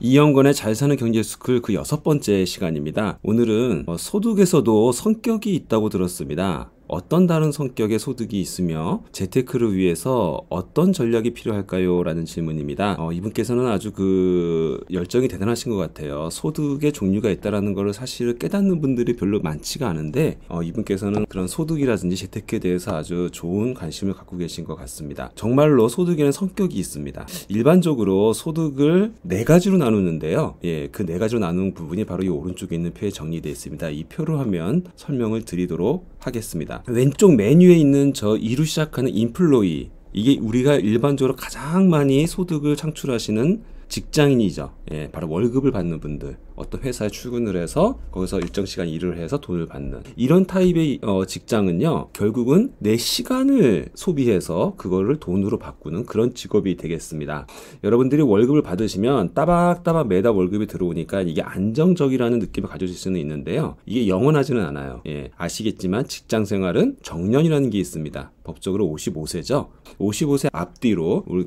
이영건의 잘 사는 경제 스쿨 그 6번째 시간입니다. 오늘은 소득에서도 성격이 있다고 들었습니다. 어떤 다른 성격의 소득이 있으며 재테크를 위해서 어떤 전략이 필요할까요? 라는 질문입니다. 이분께서는 아주 열정이 대단하신 것 같아요. 소득의 종류가 있다는 것을 사실 깨닫는 분들이 별로 많지가 않은데 이분께서는 그런 소득이라든지 재테크에 대해서 아주 좋은 관심을 갖고 계신 것 같습니다. 정말로 소득에는 성격이 있습니다. 일반적으로 소득을 4가지로 나누는데요. 그 4가지로 나누는 부분이 바로 이 오른쪽에 있는 표에 정리되어 있습니다. 이 표로 하면 설명을 드리도록 하겠습니다. 왼쪽 메뉴에 있는 저 2로 시작하는 인플로이, 이게 우리가 일반적으로 가장 많이 소득을 창출하시는 직장인이죠. 바로 월급을 받는 분들, 어떤 회사에 출근을 해서 거기서 일정 시간 일을 해서 돈을 받는 이런 타입의 직장은요, 결국은 내 시간을 소비해서 그거를 돈으로 바꾸는 그런 직업이 되겠습니다. 여러분들이 월급을 받으시면 따박따박 매달 월급이 들어오니까 이게 안정적이라는 느낌을 가져질 수는 있는데요, 이게 영원하지는 않아요. 아시겠지만 직장 생활은 정년이라는 게 있습니다. 법적으로 55세죠. 55세 앞뒤로 우리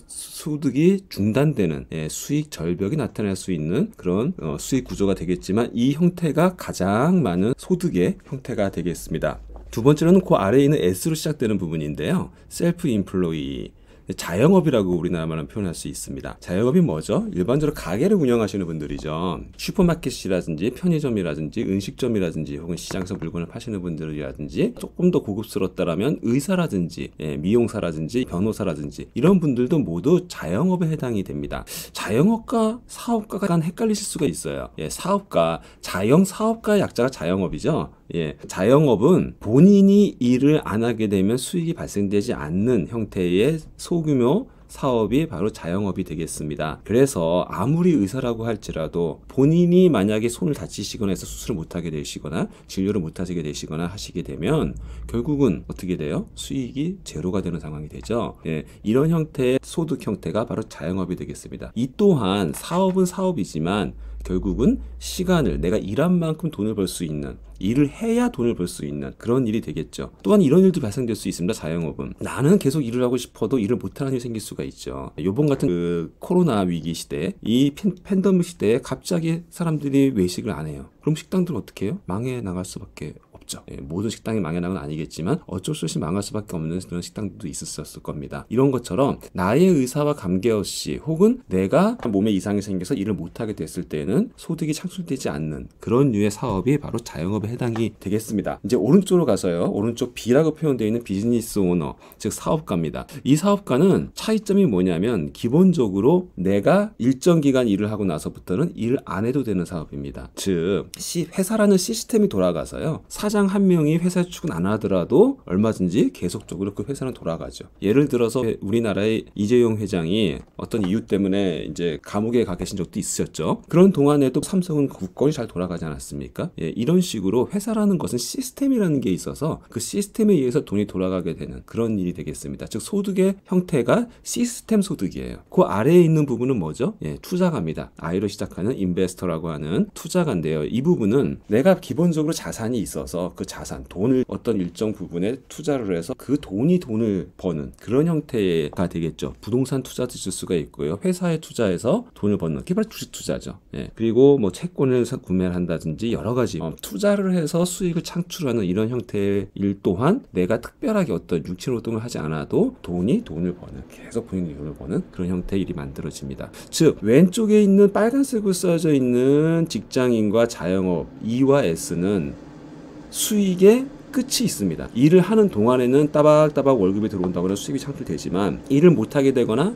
소득이 중단되는 수익 절벽이 나타날 수 있는 그런 수익 구조가 되겠지만, 이 형태가 가장 많은 소득의 형태가 되겠습니다. 두 번째로는 그 아래에 있는 S로 시작되는 부분인데요. 셀프 인플로이, 자영업이라고 우리나라 말로 표현할 수 있습니다. 자영업이 뭐죠? 일반적으로 가게를 운영하시는 분들이죠. 슈퍼마켓이라든지 편의점이라든지 음식점이라든지 혹은 시장에서 물건을 파시는 분들이라든지, 조금 더 고급스럽다라면 의사라든지 미용사라든지 변호사라든지 이런 분들도 모두 자영업에 해당이 됩니다. 자영업과 사업가가 약간 헷갈리실 수가 있어요. 사업가, 자영사업가의 약자가 자영업이죠. 자영업은 본인이 일을 안 하게 되면 수익이 발생되지 않는 형태의 소규모 사업이 바로 자영업이 되겠습니다. 그래서 아무리 의사라고 할지라도 본인이 만약에 손을 다치시거나 해서 수술을 못하게 되시거나 진료를 못하시게 되시거나 하시게 되면 결국은 어떻게 돼요? 수익이 제로가 되는 상황이 되죠. 이런 형태의 소득 형태가 바로 자영업이 되겠습니다. 이 또한 사업은 사업이지만 결국은 시간을, 내가 일한 만큼 돈을 벌 수 있는, 일을 해야 돈을 벌 수 있는 그런 일이 되겠죠. 또한 이런 일도 발생될 수 있습니다. 자영업은 나는 계속 일을 하고 싶어도 일을 못하는 일이 생길 수가 있죠. 요번 같은 코로나 위기 시대, 이 팬데믹 시대에 갑자기 사람들이 외식을 안 해요. 그럼 식당들 어떻게 해요? 망해 나갈 수밖에 없죠. 모든 식당이 망해 나간 건 아니겠지만 어쩔 수 없이 망할 수밖에 없는 그런 식당들도 있었을 겁니다. 이런 것처럼 나의 의사와 관계없이, 혹은 내가 몸에 이상이 생겨서 일을 못하게 됐을 때는 소득이 창출되지 않는 그런 류의 사업이 바로 자영업에 해당이 되겠습니다. 이제 오른쪽으로 가서요, 오른쪽 B라고 표현되어 있는 비즈니스 오너, 즉 사업가입니다. 이 사업가는 차이점이 뭐냐면 기본적으로 내가 일정 기간 일을 하고 나서부터는 일을 안 해도 되는 사업입니다. 즉 회사라는 시스템이 돌아가서요, 사장 한 명이 회사에 출근 안 하더라도 얼마든지 계속적으로 그 회사는 돌아가죠. 예를 들어서 우리나라의 이재용 회장이 어떤 이유 때문에 이제 감옥에 가 계신 적도 있으셨죠. 그런 동안에도 삼성은 국권이 잘 돌아가지 않았습니까? 이런 식으로 회사라는 것은 시스템이라는 게 있어서 그 시스템에 의해서 돈이 돌아가게 되는 그런 일이 되겠습니다. 즉 소득의 형태가 시스템 소득이에요. 그 아래에 있는 부분은 뭐죠? 투자가입니다. I로 시작하는 인베스터라고 하는 투자가인데요. 이 부분은 내가 기본적으로 자산이 있어서 그 자산, 돈을 어떤 일정 부분에 투자를 해서 그 돈이 돈을 버는 그런 형태가 되겠죠. 부동산 투자도 있을 수가 있고요. 회사에 투자해서 돈을 버는 게 바로 주식 투자죠. 그리고 채권을 구매를 한다든지 여러 가지 투자를 해서 수익을 창출하는 이런 형태의 일 또한 내가 특별하게 어떤 육체노동을 하지 않아도 돈을 버는, 계속 본인이 돈을 버는 그런 형태의 일이 만들어집니다. 즉 왼쪽에 있는 빨간색으로 써져 있는 직장인과 자영업 E와 S는 수익의 끝이 있습니다. 일을 하는 동안에는 따박따박 월급이 들어온다거나 수익이 창출되지만, 일을 못하게 되거나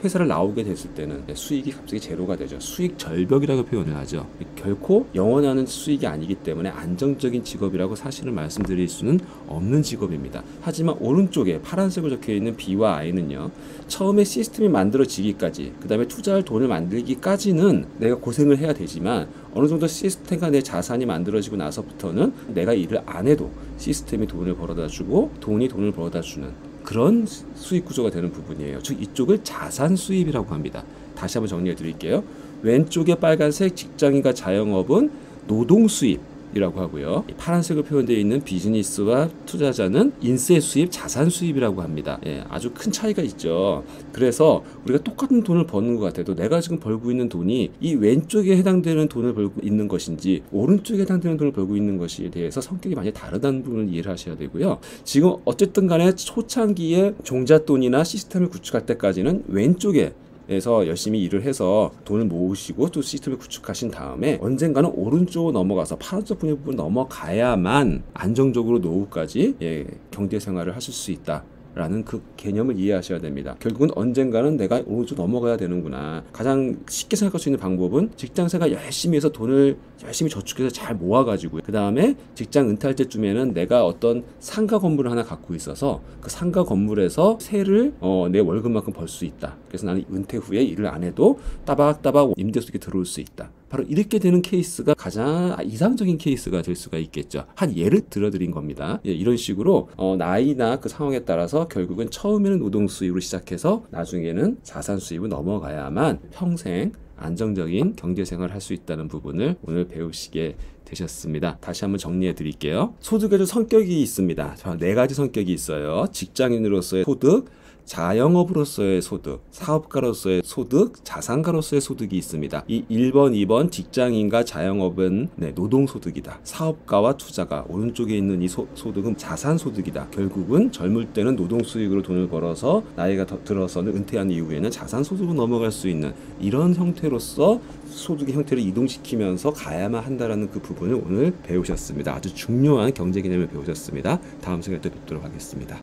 회사를 나오게 됐을 때는 수익이 갑자기 제로가 되죠. 수익 절벽이라고 표현을 하죠. 결코 영원한 수익이 아니기 때문에 안정적인 직업이라고 사실을 말씀드릴 수는 없는 직업입니다. 하지만 오른쪽에 파란색으로 적혀있는 B와 I는요, 처음에 시스템이 만들어지기까지, 그 다음에 투자할 돈을 만들기까지는 내가 고생을 해야 되지만 어느 정도 시스템과 내 자산이 만들어지고 나서부터는 내가 일을 안 해도 시스템이 돈을 벌어다 주고 돈이 돈을 벌어다 주는 그런 수익 구조가 되는 부분이에요. 즉 이쪽을 자산 수입이라고 합니다. 다시 한번 정리해 드릴게요. 왼쪽에 빨간색 직장인과 자영업은 노동 수입, 수입이라고 하고요. 파란색으로 표현되어 있는 비즈니스와 투자자는 인세 수입, 자산 수입이라고 합니다. 예, 아주 큰 차이가 있죠. 그래서 우리가 똑같은 돈을 버는 것 같아도 내가 지금 벌고 있는 돈이 이 왼쪽에 해당되는 돈을 벌고 있는 것인지 오른쪽에 해당되는 돈을 벌고 있는 것에 대해서 성격이 많이 다르다는 부분을 이해를 하셔야 되고요. 지금 어쨌든 간에 초창기에 종잣돈이나 시스템을 구축할 때까지는 왼쪽에 에서 열심히 일을 해서 돈을 모으시고 또 시스템을 구축하신 다음에 언젠가는 오른쪽으로 넘어가서 파란색 분야 부분 넘어가야만 안정적으로 노후까지 경제 생활을 하실 수 있다. 라는 그 개념을 이해하셔야 됩니다. 결국은 언젠가는 내가 오른쪽 넘어가야 되는구나. 가장 쉽게 생각할 수 있는 방법은 직장생활 열심히 해서 돈을 열심히 저축해서 잘 모아가지고 그 다음에 직장 은퇴할 때쯤에는 내가 어떤 상가 건물을 하나 갖고 있어서 그 상가 건물에서 세를 내 월급만큼 벌 수 있다. 그래서 나는 은퇴 후에 일을 안 해도 따박따박 임대수익이 들어올 수 있다. 바로 이렇게 되는 케이스가 가장 이상적인 케이스가 될 수가 있겠죠. 한 예를 들어드린 겁니다. 이런 식으로 나이나 그 상황에 따라서 결국은 처음에는 노동 수입으로 시작해서 나중에는 자산 수입으로 넘어가야만 평생 안정적인 경제 생활을 할 수 있다는 부분을 오늘 배우시게 되셨습니다. 다시 한번 정리해 드릴게요. 소득에도 성격이 있습니다. 네 가지 성격이 있어요. 직장인으로서의 소득, 자영업으로서의 소득, 사업가로서의 소득, 자산가로서의 소득이 있습니다. 이 1번, 2번 직장인과 자영업은 노동소득이다. 사업가와 투자가 오른쪽에 있는 이 소득은 자산소득이다. 결국은 젊을 때는 노동수익으로 돈을 벌어서 나이가 들어서는 은퇴한 이후에는 자산소득으로 넘어갈 수 있는 이런 형태로서 소득의 형태를 이동시키면서 가야만 한다는 그 부분을 오늘 배우셨습니다. 아주 중요한 경제 개념을 배우셨습니다. 다음 시간에 또 뵙도록 하겠습니다.